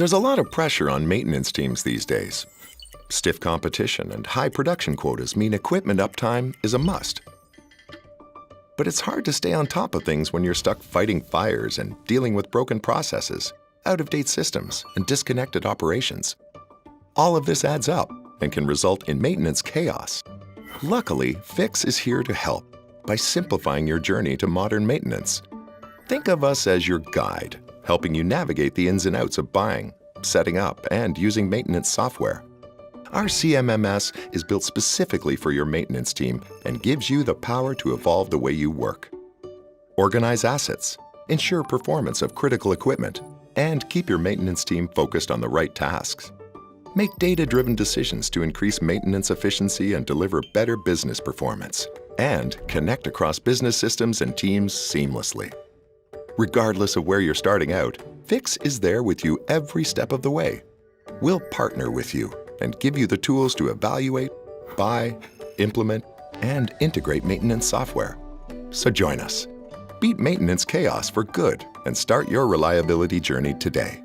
There's a lot of pressure on maintenance teams these days. Stiff competition and high production quotas mean equipment uptime is a must. But it's hard to stay on top of things when you're stuck fighting fires and dealing with broken processes, out-of-date systems, and disconnected operations. All of this adds up and can result in maintenance chaos. Luckily, Fiix is here to help by simplifying your journey to modern maintenance. Think of us as your guide, helping you navigate the ins and outs of buying, setting up, and using maintenance software. Our CMMS is built specifically for your maintenance team and gives you the power to evolve the way you work. Organize assets, ensure performance of critical equipment, and keep your maintenance team focused on the right tasks. Make data-driven decisions to increase maintenance efficiency and deliver better business performance, and connect across business systems and teams seamlessly. Regardless of where you're starting out, Fiix is there with you every step of the way. We'll partner with you and give you the tools to evaluate, buy, implement, and integrate maintenance software. So join us. Beat maintenance chaos for good and start your reliability journey today.